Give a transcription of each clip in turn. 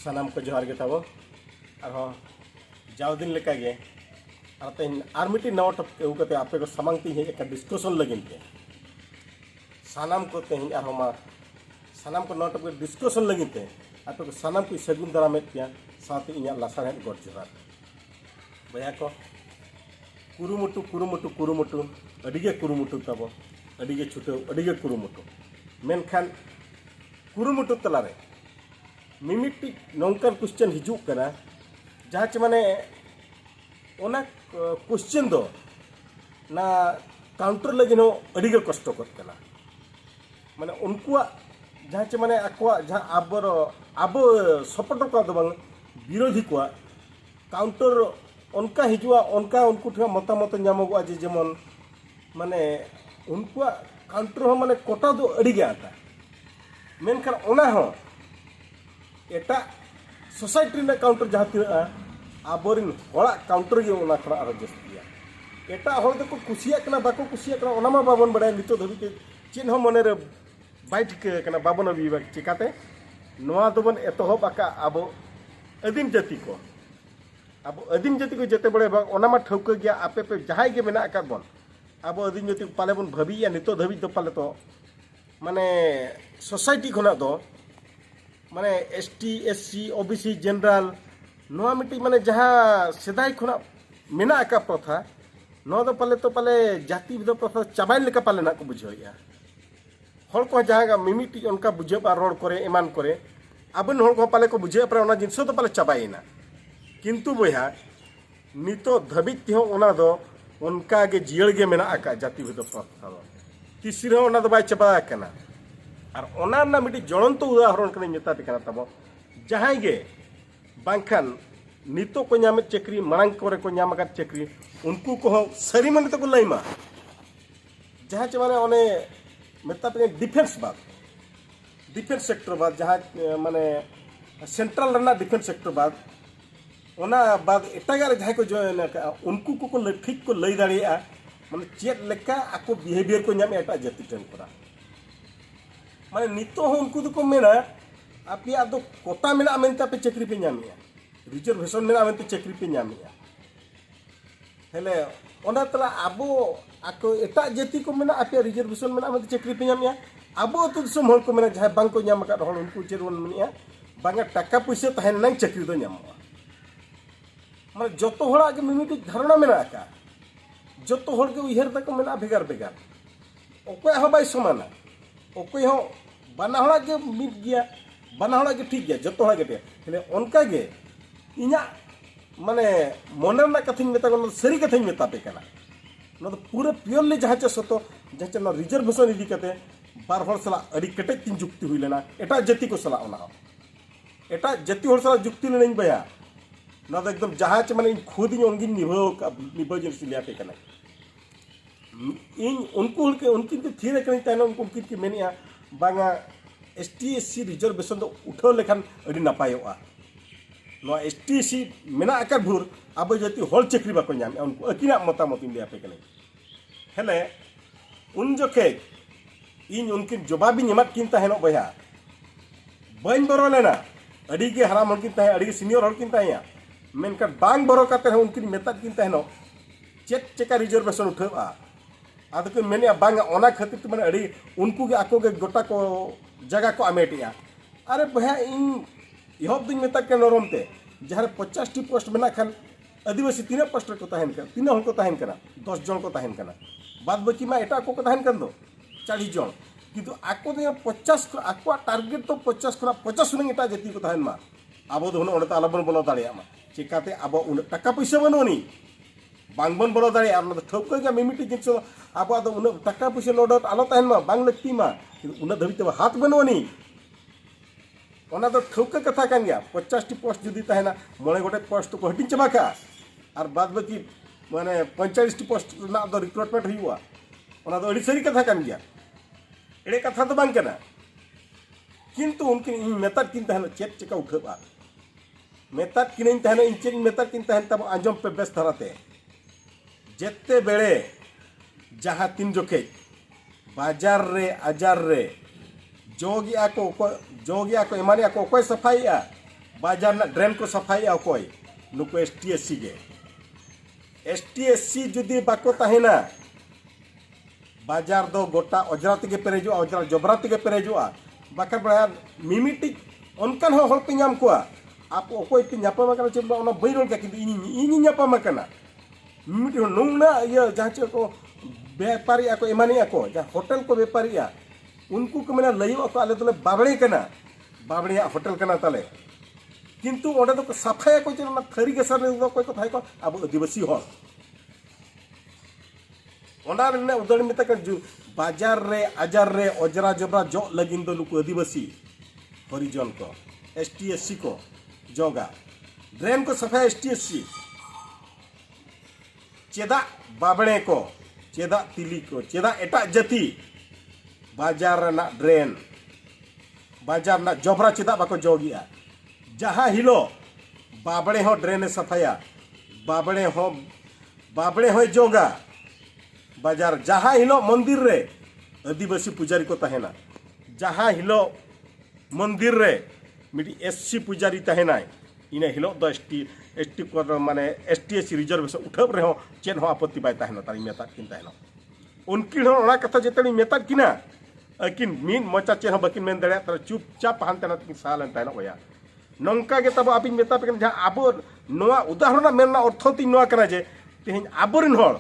सानाम को जोहार गे ताबो और जाव दिन लेका गे और तेन आर मिट्टी नवा टॉपिक अगू कते आपे को सामांग ती हेज एक डिस्कशन लगिन ते सानाम को तेन और मा सानाम को नवा टॉपिक डिस्कशन लगिन ते आपे को सानाम को सगुन दाराम पिया साथ इया लासार हेड गॉड जोहार बया को कुरुमुटु कुरुमुटु कुरुमुटु अडिगे कुरुमुटु ताबो अडिगे छुटो अडिगे कुरुमुटु मेनखान कुरुमुटु तलारे मिमिटी नौकर क्वेश्चन हिजुक कना जहाँ चे माने ओना क्वेश्चन दो ना काउंटर लगे नो अडिगे कष्ट करना माने उनको जहाँ चे माने आको जहाँ आबर अब सपोर्ट को दो विरोधी को काउंटर उनका हिजुआ उनका उनको ठेका मतामत नामोगा जे जेमन माने उनको काउंटर हो माने कोटा दो अडिगे आता मेनखान ओना हो एटा सोसाइटी ने काउंटर जहाँ तना आबोरिन होड़ा काउंटर गे ओना खड़ा आरो जस्तिया एटा होड़ दको कुसिया कना बाको कुसिया कना ओना मा बाबन बड़ाय नितो धबि के चिन्ह हो मने रे बाइट के कना बाबन बिबा चिकाते नोआ दोबन एतोहब आका आबो अदिम जाति को जते बड़े ओना मा ठौक गया आपे पे जहाय गे मेना आका बन आबो अदिम जाति पाले बन भाबिया नितो धबि तो पाले तो माने सोसाइटी खना दो माने एसटी एससी ओबीसी जनरल नोआ मिट्टी माने जहाँ सेदाय खुना मेना आका प्रथा नोआ दो पाले जाति विध प्रथा चाबाइन लेका पाले ना को बुझाया हर को जहाँ मिमिटी उनका बुझेबा रोड करे ईमान करे आबन हर को पाले को बुझे पर ओना जिनसो तो पाले चाबाइना किंतु बया नितो धबित हो ओना दो उनका गे जियड़ गे मेना आका जाति विध प्रथा दो तीसरे ओना दो बाय चाबा कना और ओना ना मिट्टी ज्वलंत उदाहरण कने मेता पे कना तबो जहां गे बांखान नितो को नाम चक्री मांग करे को नाम का चक्री उनको को सरी मन तो को लइमा जहां चे माने ओने मेता पे डिफेंस सेक्टर बाद जहां माने सेंट्रल रना डिफेंस सेक्टर बाद ओना बाद एटागा रे जहां को जो उनको को ठीक को लई दाड़िया माने चेत लेका आको बिहेवियर को नाम एटा जाति टन करा माने नितो हो उनको तो मेना आप दो कोटा मेना मेनता पे चक्री पे नामिया रिजर्वेशन मेना मेनते चक्री पे नामिया हेले ओना तला आबो आको एटा जाति को मेना आप रिजर्वेशन मेना मेनते चक्री पे नामिया आबो तो दिसम हल को मेना जहां बांग को नाम का हल उनको चेरवन मेनिया बांगा टाका पैसा तहन नंग चक्री दो नामवा माने जतो हड़ा के मिमिटी धारणा मेना का जतो हड़ के उहर तक मेना भेगार भेगार ओकोय हो बाय समाना ओकोय हो बाना हड़ा के मिट गया बाना हड़ा के ठीक गया जतो हड़ा के हेले उनका गे इना माने मोनर ना कथिन मेता को सरी कथिन मेता पे कना न तो पूरे प्योरली जहाँ चे सतो जहाँ चे न रिजर्वेशन इदी कते बार हड़ सला अड़ी कटे तीन जुक्ति हुई लेना एटा जाति को सला ओना एटा जाति हड़ सला जुक्ति लेना बया न तो एकदम जहाँ चे माने खुद इन उनकी निभो जिन सिलिया पे कना इन उनको के उनकी के थीरे कनी तानो उनको की मेनिया बांगा एसटी एससी रिजर्वेशन तो उठाव लेखान अड़ी नापायोआ नो एसटी एससी मेना आकार भूर अब जाति हल चक्री बाको नाम उनको अकिना मतामत इंडिया पे कने हेले उन जोखे इन उनकी जवाबी निमत किन ताहेनो बया बन बरो लेना अड़ी के हराम हल किन ताहे अड़ी के सीनियर हल किन ताहेया मेनका बांग बरो काते उनकी मेता किन ताहेनो चेक चेका रिजर्वेशन उठावा आदो को मेने बांगा ओना खातिर तो माने अड़ी उनको के आको के गोटा को जगह को अमेटिया अरे भया इन इहब दिन मेता के नरम ते जहां 50 टी पोस्ट मेना खान आदिवासी 3 पोस्ट को तहन कर 3 हल को तहन कना 10 जन को तहन कना बाद बाकी मा एटा को तहन कर दो 40 जन किंतु आको दे 50 आको टारगेट तो 50 खना 50 सुने एटा जति को तहन मा आबो दो ओंडे तालाबन बोलो दाड़िया मा चिकाते आबो उन टाका पैसा बनोनी बांगबन बड़ो दाड़े और ठौक गया मिमिटी जिनस अब उन टाका पैसा नो डाउट आलो तहन मा बांग लगती मा उन धबित हाथ बनोनी ओना तो ठौक कथा कान गया 50 टी पोस्ट जुदी तहना मोणे गोटे पोस्ट को हटिन चबा का और बाद बाकी माने 45 टी पोस्ट ना दो रिक्रूटमेंट हुआ ओना तो अड़ी सरी कथा कान गया एड़े कथा तो बांग कना किंतु उनके मेता किन तहना चेक चेका उठबा मेता किन तहना इन चेक मेता किन तहन तब आंजम पे बेस धराते जेते बेड़े जहाँ तीन जोखे बाजार रे आजार रे जोगिया को एमानिया को कोई सफाईया बाजार ना ड्रेन को सफाई अकोय नुको एसटीएससी गे एसटीएससी जुदी बाको तहेना बाजार दो गोटा अजरा तेगे पेरेजो अजरा जबरा तेगे पेरेजोआ बाका बड़ा मिमिटी उनकन हो हल पे नाम कोआ आप ओकोय पे न्यापामा kana चे ओना बैरोल का किंतु इनी न्यापामा kana मिमिटी हो नोंगना ये जहां चे को व्यापारी को एमानी को जहां होटल को व्यापारी उनको को मेना लयो को आले तले Bobde kana Bobde hotel kana तले किंतु ओडे तो सफाया को चेना थरी गेसर ने कोई को थाई को अब आदिवासी हो ओना ने उदड़ मिता का बाजार रे अजार रे अजरा जबरा जो लगिन दो नुको आदिवासी हरिजन को एसटीएससी को जोगा ड्रेन को सफाया एसटीएससी चेदा बाबड़े को चेदा तिली को चेदा एटा जति बाजार ना ड्रेन बाजार ना जबरा चेदा बाको जोगिया जहाँ हिलो बाबड़े हो ड्रेन सफाया बाबड़े हो जोगा बाजार जहाँ हिलो मंदिर रे आदिवासी पुजारी को तहेना जहाँ हिलो मंदिर रे मिडी एससी पुजारी तहेना इने हिलो दो एसटी को माने एसटीएससी रिजर्वेशन उठब रे हो चेन हो आपत्ति बाय तहेना तारी मेता किन तहेना उनकी ओना कथा जेतनी मेता किना अकिन मीन मोचा चेन हो बकिन मेन दड़े तर चुपचाप हानतेना तकिन सालन तहेना ओया नौका के तब अभी मेता पे जहाँ अब नोआ उदाहरण मेना अर्थती नोआ कना जे तेहन आबोरिन होड़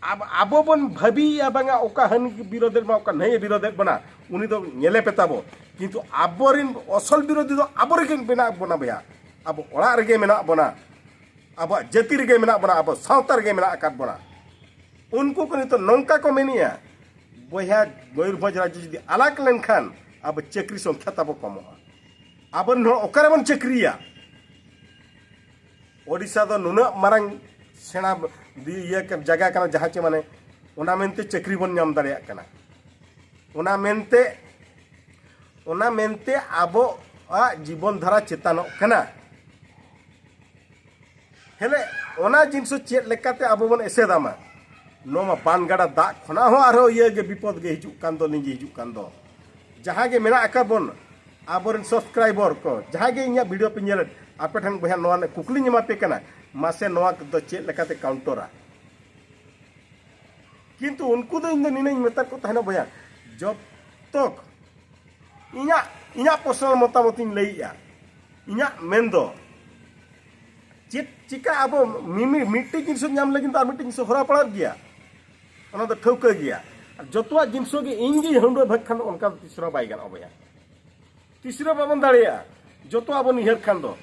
अब आबो बन भाबी या बांगा ओका हन विरोधे मा ओका नहीं विरोधे बना उनी तो नेले पेताबो किंतु आबोरिन असल विरोधी तो आबोरे के बेना बना भैया अब ओड़ा रगे मेना बना अब जाति रगे मेना बना अब सावता रगे मेना आकात बना उनको को तो नौका को मेनिया बया मयूरभंज राज्य जुदी अलग लेनखान अब चक्री संख्या तब कमो अब ओकरेबन चक्रिया ओडिशा दो नुना मारंग सेना ये जगह कना जहाँ चे माने ओना मेनते चक्री बन नाम दाड़े कना ओना मेनते आबो जीवन धारा चेतन कना हेले ओना जिनसो चेत लेकाते आबो बन एसेदामा नोमा बानगाड़ा दा खना हो आरो ये गे विपद गे हिजु कान दो निजे हिजु कान दो जहाँ गे मेना आका बन आबोरन सब्सक्राइबर को जहाँ गे इኛ वीडियो पे नेल आपे ठन बया नोआ कुकली निमा पे कना मासे नोआ दो चेत लेकाते काउंटरा किंतु उनको दो इन निने मेता को तहना बया जब तक इኛ पर्सनल मतामत इन लईया इኛ मेंदो चेत चिका अब मिमी मिट्टी जिनसो नाम लगिन तो मिट्टी जिनसो हरा पड़ा गया ओना तो ठौका गया जतवा जिनसो गे इंगी हंडो भखन उनका तीसरा बाई गन बया तीसरा बाबन दाड़िया जो अब निहर खान दो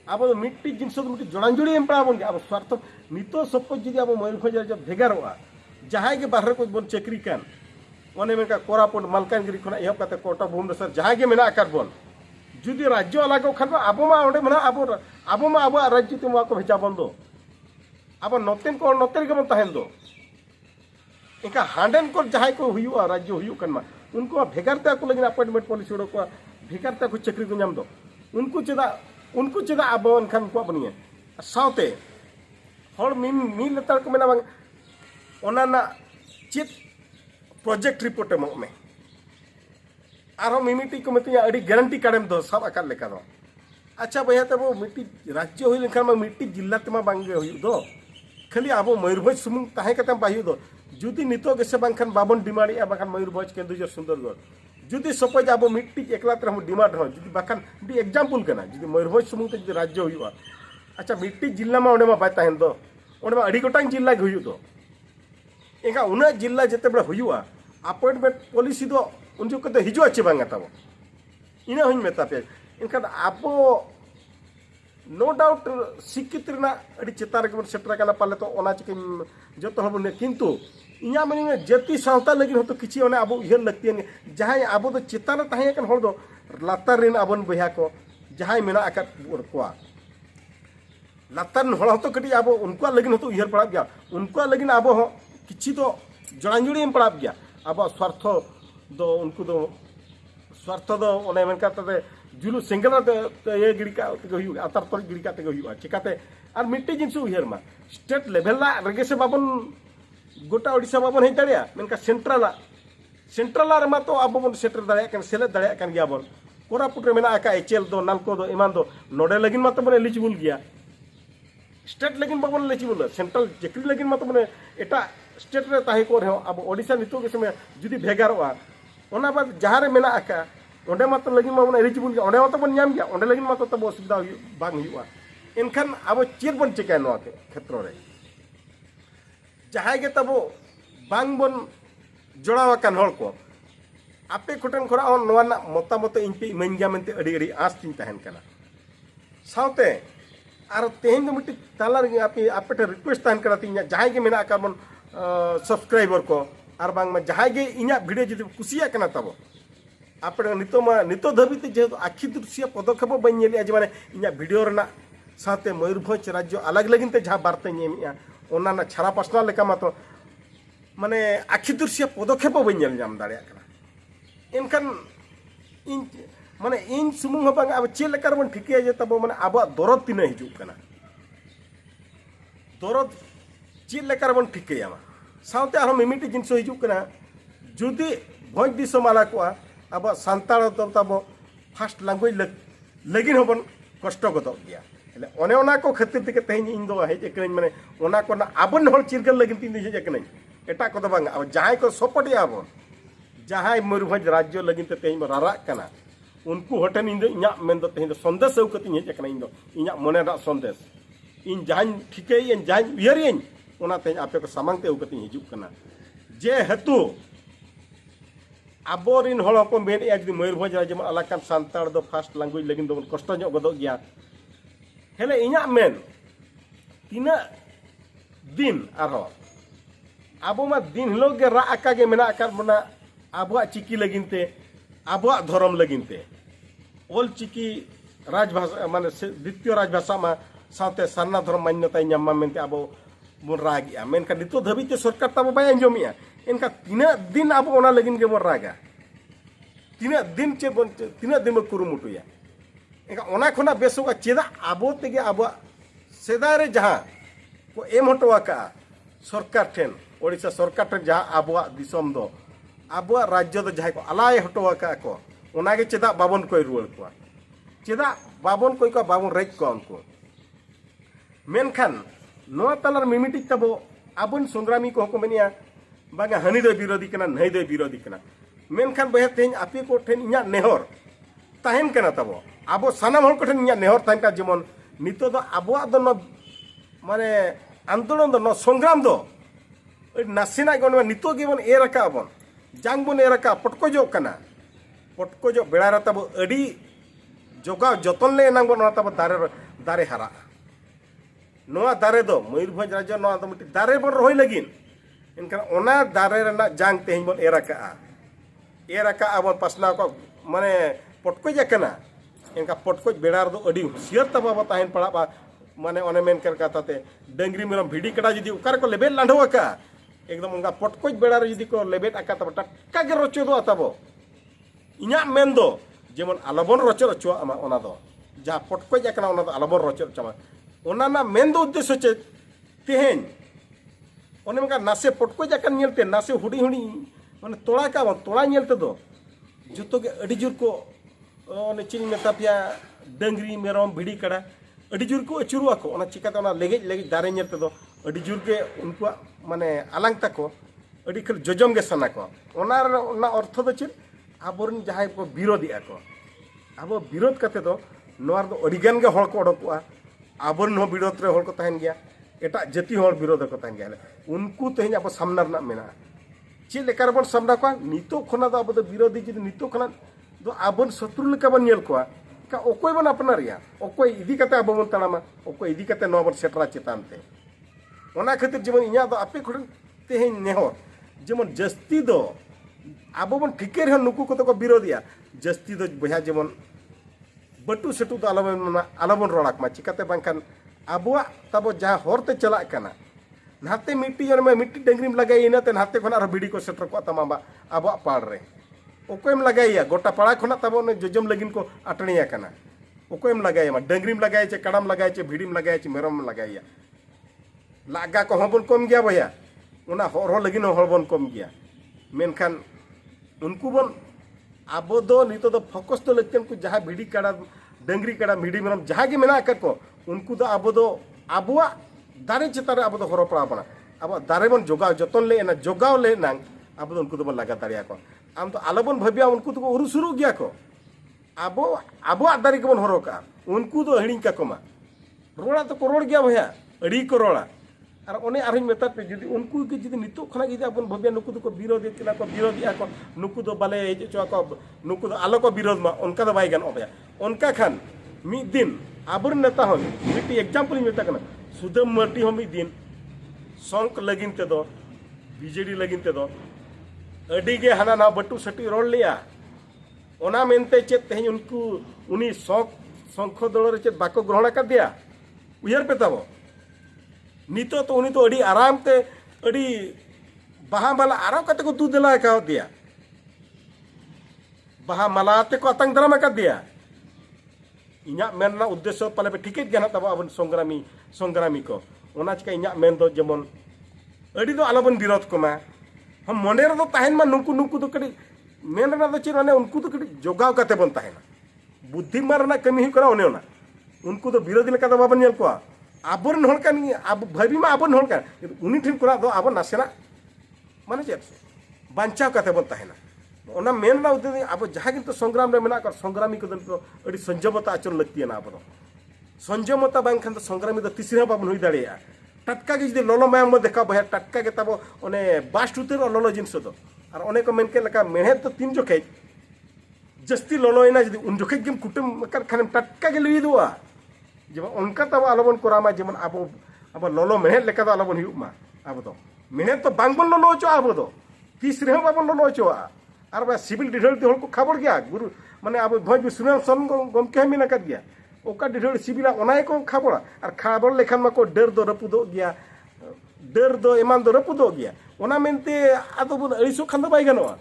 अब मिट्टी जिनस मिट्टी जड़ाजुड़ी एम पड़ा अब स्वार्थ नित सपोज जी अब मयूरभंज जब भेगारोगा जहाँ के बाहर को बन चक्री कान ओने मेनका कोरापुट मालकानगिरी खना एहब काते कोटा भुवनेश्वर जहाँ के मेना आकार बन जुदी राज्य अलग खान अब मा ओंडे मेना अब मा अब राज्य ते मा को भेजा बन दो अब नतेन को नतेन के बन तहन दो इनका हांडेन को जहाँ को हुआ राज्य हुई कान मा उनको भेगारते को लगिन अपॉइंटमेंट पॉलिसी उड़ो को भेगारते को चक्री को नाम दो उनको चेदा अब एनखान को बनिए सावते हर मिल लेतार को मेना बांग ओना ना चेत प्रोजेक्ट रिपोर्ट एमो में आरो मिमिटी को मतिया अड़ी गारंटी कार्ड दो सब आकार लेका दो अच्छा भैया तब मिट्टी राज्य हुई लेखान मा मिट्टी जिल्ला तेमा बांगे हुई दो खाली अब मयूरभंज सुमुंग ताहे कते बाहियो दो जुदी नितो गेसे बांखान बाबन डिमांडिया बांखान मयूरभंज केंदुझर सुंदरगढ़ जुदी सपोज अब मिट्टी एकला तरह डिमांड हो जुदी बांखान डी एग्जांपल कना जुदी मयूरभंज सुमुंग ते जुदी राज्य हुआ अच्छा मिट्टी जिल्ला मा ओंडे मा बाय ताहेन दो ओंडे मा अड़ी गोटांग जिल्ला गे हुई दो एका उना जिल्ला जेते बड़ा हुआ अपॉइंटमेंट पॉलिसी दो उन जो कते हिजुआ चे बांगा तब इना हुई मेता पे इनखान अब नो डाउट शिक्षित अड़ी चेतान के सेटर करना पाले तो ओना चिके जो तो हम किंतु इना माने जाति सावता लगिन हो तो किछि ओने अब उहर लगती जहां अब तो चेतान ताहे कन होर दो लातार रिन अबन बया को जहां मेना आका कोआ लातार होड़ तो कटी अब उनको लगिन हो तो उहर पड़ा गया उनको लगिन अब हो किछि तो जड़ाजुड़ी में पड़ा गया अब स्वार्थ दो उनको दो स्वार्थ दो ओने मेनका तते जुलू सिंगल ये गिड़का हुआ अतार तर गिड़का हुआ चिकाते और मिट्टी जिनस उहर मा स्टेट लेवल रेगे से बाबन गोटा ओडिशा बाबन हेज दाड़िया मेनका सेंट्रल मा तो अब बन सेटर दाड़िया सेलेद दाड़िया गया बन कोरापुट रे मेना का एचएल दो नालको दो ईमान दो नोडे लगिन मत बने एलिजिबल गया स्टेट लगिन बाबन एलिजिबल सेंट्रल चक्री लगिन मत बने एटा स्टेट रे ताहे को रहे अब ओडिशा नितो के समय जुदी भेगारोआ ओना बाद जहां रे मेना का ओंडे मत लगिन बाबन एलिजिबल गया ओंडे मत बन नाम गया ओंडे लगिन मत तब असुविधा बांग हुआ एनखान अब चेर बन चिका नोआ के क्षेत्र रे जहां के तब बांग बन जोड़ावा कान हल को आपे कोटन खरा और नोआ ना मतामत इन पे इमाइन गया मेनते अड़ी अड़ी आस तीन तहन कना साउते आर तेहन दो मिट्टी ताला रे आपे आपे रिक्वेस्ट तहन करा तीन जहां के मेना का बन सब्सक्राइबर को आर बांग में जहां के इना वीडियो जदि कुसिया कना तब आपे नितो धबिते जेहेतु आखि दृश्य पदक्षेप बन नेली आज माने इना वीडियो रना साथे मयूरभंज राज्य अलग लगिन ते जहां बार्ता नेमिया ओना ना छारा पर्सनल लेका मातो माने आखि दृश्य पदक्षेप बन नेल जाम दाड़िया कना एनखान इन माने इन सुमुंग बांग अब चे लेकर बन ठिके जे तब माने अब दरद तीन हिजु कना दरद चे लेकर बन ठिके यामा साउते आरो मिमिटी जिनसो हिजु कना जुदी भोज दिसो माला को अब सांताल तब फास्ट लैंग्वेज लगिन होबन कष्ट गदो गया हेले ओने ओना को खातिर ते तेहन इन दो हेज एकन माने ओना को ना आबन हर चिरगल लगिन तीन हेज एकन एटा को बांग अब जहां को सपोर्ट आबो जहां मयूरभंज राज्य लगिन ते तेहन रारा कना उनको हटन इन इना मेन दो तेहन संदेश औ कति हेज एकन इन दो इना मने रा संदेश इन जहां ठिके इन जहां उयरिन ओना तेहन आपे को सामांगते औ कति हिजु कना जे हेतु आबोरिन हल को मेन आज मयूरभंज राज्य में अलकान सांताड़ दो फास्ट लैंग्वेज लगिन दो कष्ट जो गदो गया हेले इना मेन तीना दिन आरो आबो मा दिन हिलो गे रा आका गे मेना आकार मना आबो चिकी लगिनते आबो धर्म लगिनते ओल चिकी राजभाषा माने द्वितीय राजभाषा मा साथे सारना धर्म मान्यता न्यामा मेनते आबो बन रागिया मेनका नितो धबिते सरकार तब बाय अंजमिया इनका तीना दिन आबो ओना लगिन गे बन रागा तीना दिन चे बन तीना दिन में कुरुमुटुया इनका ओना खोना बेसोगा चेदा आबो तेगे आबो सेदाय रे जहां को एम हटवा का सरकार ठेन ओडिशा सरकार ठेन जहां आबो दिसम दो आबो राज्य दो जहां को अलाय हटवा का को ओना गे चेदा बाबन कोई रुवल को चेदा बाबन कोई को बाबन रेज को उनको मेनखान नोआ तलार मिमिटी तबो आबन संग्रामी को मेनिया बागा हनी दो विरोधी कना नहीं दो विरोधी कना मेनखान बहे तेन आपे को ठेन इना नेहर ताहेन कना तबो आबो सानाम हल को ठेन इना नेहर ताहेन का जेमन नितो दो आबो दो न माने आंदोलन दो न संग्राम दो नासिना गन नितो गेबन ए रका बन जांग बन ए रका पटको जो कना पटको जो बेड़ा तब अडी जोगा जतन ले नांग बन तब दारे हारा नोआ दारे दो मयूरभंज राज्य नोआ दो मिट्टी दारे बन रोय लगिन इनखान ओना दारे रना जांग तेहन बन ए रका बन पासना को माने पटको जकना इनका पटको बेड़ा दो अडी हुसियर तब ताहेन पड़ा माने ओने मेन कर काताते डंगरी मेरम भिडी कड़ा जदी उकार को लेबेल लांढो का एकदम उनका पटको बेड़ा रे जदी को लेबेट आका तब टक्का गे रचो दो तब इना मेन दो जेमन आलबन रचो आमा ओना दो जा पटको जकना ओना दो आलबन रचो चमा ओना ना मेन दो उद्देश्य चे तेहन ओने मका नासे पटको जकन नेलते नासे हुडी हुडी माने तोड़ा का तोड़ा नेलते दो जतो के अडी जुर को ओने चिन मेतापिया डंगरी मेरम भिडी कड़ा अडी जुर को अचुरुआ को ओना चिकाते ओना लेगे दारे नेलते दो अडी जुर के उनको माने आलांग तको अडी खल जजम गे सना को ओना अर्थ दो चिन आबोरन जहाय को विरोधी को आबो विरोध कते दो नोआर दो अडिगान गे हल को ओडकोआ आबोरन हो विरोध रे हल को तहन गया एटा जाति हल विरोध को तहन गया उनको तहन अब सामना रना मेना चे लेकर बन सामना को नितो खना दो अब विरोधी जदि नितो खना दो आबन शत्रु लेका बन नेल को का ओकोय बन अपनारिया ओकोय इदी कते अब बन तनामा ओकोय इदी कते नो बन सेटरा चेतान ते ओना खातिर जेमन इया दो आपे खडन तेहन नेहर जेमन जस्ती दो अब बन ठिके रे नुकु को तो विरोधिया जस्ती दो बहा जेमन बटू सेटू दो आलबन रोड़ाक मा चिकाते बांखान आबुआ तब जहां हरते चला कना नाते मिट्टी जन में मिट्टी डंगरीम लगाई इनाते नाते खना आरो बिडी को सेटर को तमाबा आबुआ पाड़ रे ओकोयम लगाइया गोटा पाड़ा खना तब जजम लगिन को अटणिया कना ओकोयम लगाइया डंगरीम लगाए चे कड़ाम लगाए चे भिडीम लगाए चे मेरम लगाइया लागा को हबन कम गया भैया उना हर लगिन हर बन कम गया मेनखान उनको बन अब दो नितो दो फोकस तो लगते को जहाँ भिडी काड़ा डंगरी काड़ा मिडी मेरम जहाँ के मेना कर को उनको दो अब दो अबुआ दारे चितारे अब दो हरो पड़ा पड़ा अब दारे बन जोगाव जतन ले ना जोगाव ले ना अब दो उनको तो बन लगा दारिया को आम तो आलोबन भव्या उनको तो उरु शुरू गया को अब अब दारे के बन हरो का उनको तो हिड़ी का कोमा रोड़ा तो करोड़ गया भैया अड़ी को रोड़ा और उन्हें आरिन मेता पे जुदी उनको के जुदी नितो खना जुदी अपन भव्या नुकु तो को विरोध किना को विरोधी को नुकु तो बाले जो को नुकु तो आलो को विरोध मा उनका तो बाई गन भैया उनका खान मी दिन आबर नेता हो मिट्टी एग्जांपल मेता कना सुदम मर्टी हो मी दिन संक लगिन ते दो बीजेडी लगिन ते दो अडी गे हाना ना बटू सटी रोड लिया ओना मेनते चेत तेहन उनको उनी संख दल रे चेत बाको ग्रहण कर दिया उयर पे तब नितो तो उनी तो अड़ी आराम ते अड़ी बाहा माला आराम कते को दूध दिला का दिया बाहा माला ते को अतंग दराम कर दिया इना मेनना उद्देश्य पाले पे टिकट गना तब अब संग्रामी को ओना चिका इना मेन दो जेमन अड़ी दो आलोबन विरोध को मा हम मने रे दो ताहेन मा नुकु तो कड़ी मेन रे दो चे माने उनको तो कड़ी जोगाव कते बन ताहेना बुद्धि मारना कमी ही करा ओने ओना उनको तो विरोधी लेका दो बाबन नेल को आबोरन होल कान अब भाबी मा आबोरन होल कान उनी ठिन कोरा दो आबो नासेना माने चेत बांचाव कते बन ताहेना ओना मेन ना उद्देश्य अब जहाँ किंतु संग्राम रे मेना कर संग्रामी को तो अड़ी संयमता आचरण लगती है ना अब संयमता बांग खान तो संग्रामी तो तीसरे बाबन हुई दाड़िया टटका के जुदी ललो मायाम देखा भैया टटका के तब ओने बास्ट उतर ललो जिनस दो और ओने को मेनके लका मेहनत तो तीन जोखे जस्ती ललोयना जुदी उन जोखे गेम कुटुम कर खाने टटका के लुई दुआ जब उनका तब आलोबन कोरामा जेमन अब ललो मेहनत लेका तो आलोबन हुमा अब तो मेहनत तो बांगबन ललो चो अब तो तीसरे बाबन ललो चो और बा सिविल डिटेल ते को खबर गया गुरु माने अब भोज सुनाम सन गमके मेना कर गया ओका डिटेल सिविला ओनाय को खबर और खबर लेखान मा को डर दो रपुदो गया डर दो एमान दो रपुदो गया ओना मेनते आदो बन अड़िसो खान दो बाय गनोआ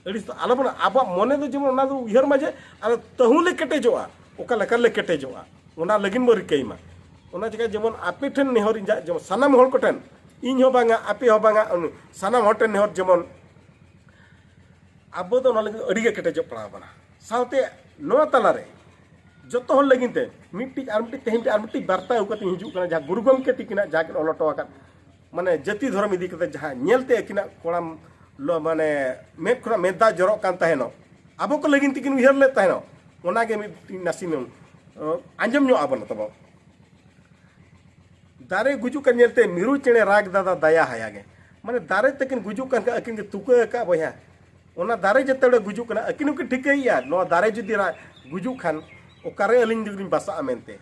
अड़िस आलो बन अब मने दो जेमन ओना दो उहर माजे और तहुले केटेजोआ ओका लेकर ले केटेजोआ ओना लगिन मो रिकैमा ओना जगह जेमन आपे ठन नेहर इंजा जेमन सानाम हर को ठन इन हो बांगा आपे हो बांगा सानाम हर ठन नेहर जेमन अब तो अड़ीगे केटेज पड़ा बना साथे नो तलारे जो हर लगिनते मिट्टी तेहन और मिट्टी बार्ता उकते हिजुकना जहाँ गुरु गमके तिकिना जहाँ अलटो माने जाति धर्म इदी कते जहाँ नेलते अकिना कोड़ाम लो माने मेद खुना मेदा जरो कान तहेनो अब को लगिन तिकिन उहर ले तहेनो ओनागे मिट्टी नासी में आंजम नो आबन तब दारे गुजु का नेलते मिरु चेणे राग दादा दया हायागे माने दारे तकिन गुजु कान अकिन के तुके का बया ओना दारे जतड़े गुजु कना अकिन के ठिकैया नो दारे जुदी गुजु खान ओकारे अलिंग दिग्रिन बासा मेनते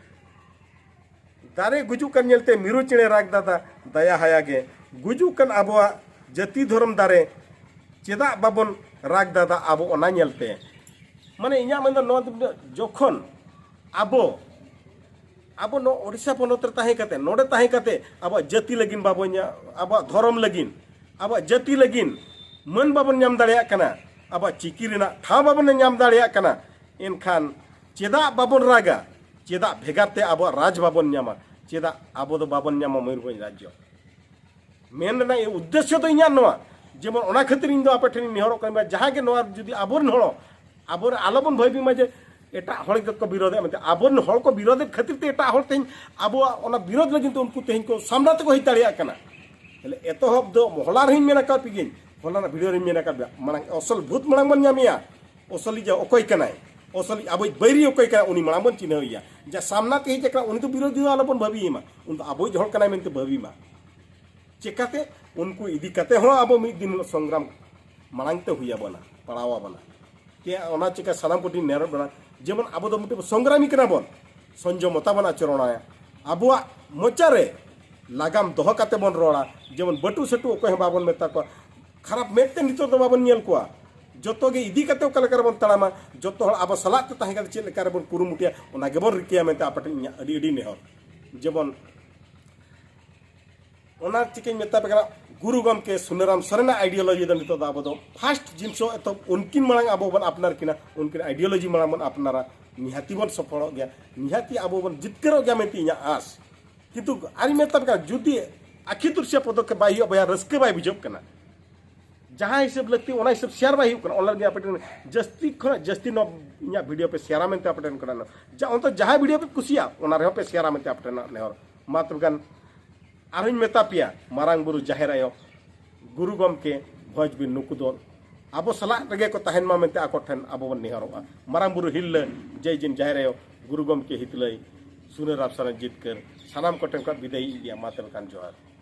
दारे गुजु कन नेलते मिरु चेणे राग दादा दया हायागे गुजु कन आबोआ जाति धर्म दारे चेदा बाबन राग दादा आबो ओना नेलते माने इኛ मन नो जोखन आबो नो ओडिशा पनोत रे ताहे कते नोडे ताहे कते आबो जाति लगिन बाबोnya आबो धर्म लगिन आबो जाति लगिन मन बाबन नाम दाड़िया कना अब चिकी रेना ठा बाबन नाम दाड़िया कना एनखान चेदा बाबन रागा चेदा भेगारते अब राज बाबन नामा चेदा अब दो बाबन नामा मयूरभंज राज्य मेन ना ये उद्देश्य तो इኛ नवा जेमन ओना खातिर इन दो आपे ठेन नेहरो कन जहाँ के नवा जुदी आबोरन हड़ो आबोर आलोबन भयबी माजे एटा हड़ को विरोध में आबोरन हड़ को विरोध खातिर ते एटा हड़ तेन अब ओना विरोध लगिन तो उनको तेन को सामना ते को हई दाड़िया कना हेले एतोहब दो मोहला रहिन मेना का पिगिन होना वीडियो रे मेना का मांग असल भूत मांग बन नामिया असली जे ओकय कनाय असली अब बैरी ओकय कना उनी मांग बन चिन्हइया जे सामना ते जेकरा उनी तो विरोधी आलोबन भाबीमा उन तो अब जहर कनाय मेनते भाबीमा चेकाते उनको इदी कते हो अब मिद दिन संग्राम मांगते हुआ बना पड़ावा बना के ओना चेका सानाम को दिन नेरो बना जेमन अब दो मिटे संग्रामी कना बन संयमता बन आचरणा आबुआ मोचारे लागाम दोह कते बन रोड़ा जेमन बटू सटू ओकय बाबन मेता को खराब मेते नितो तो बाबन नेल को जो गे इदी कते ओका लेकर बन तड़ामा जो अब सलाह ते ताहे चे लेकर बन कुरुमुटिया ओना गेबन रिकिया मेते आपटे अडी अडी नेहर जेमन ओना चिकेन मेता पे गुरु गमके सुनराम सरना आइडियोलॉजी दो नितो अब दो फास्ट जिनसो तो उनकिन मांग अब बन अपनार किना उनकिन आइडियोलॉजी मांग बन अपनारा निहाती बन सफल गया निहाती अब बन जितकर गया मेती इना आस किंतु आरी मेता पे जुदी आखि तुरसिया पदक्षेप बाई बया रस्के बाई बुझब कना जहाँ हिसाब लगती है हिसाब शेयर बाई ऑनलाइन आप जस्ती खन जस्ती नो इन वीडियो पे शेयर में आप अंत जहाँ वीडियो पे कुसिया पे शेयर में आप नेहर मा तबगान आरहुं मेता पिया मारांग बुरु जाहेर आयो गुरु गमके भोज बिन नुकु दो अब सला रगे को तहन मा मेते आको ठन अब बन नेहरोगा मारांग बुरु हिल जय जिन जाहेर आयो गुरु गमके हितलय सुने राबसाना जितकर सानाम को टेम का विदाई दिया मा तबगान जोहार।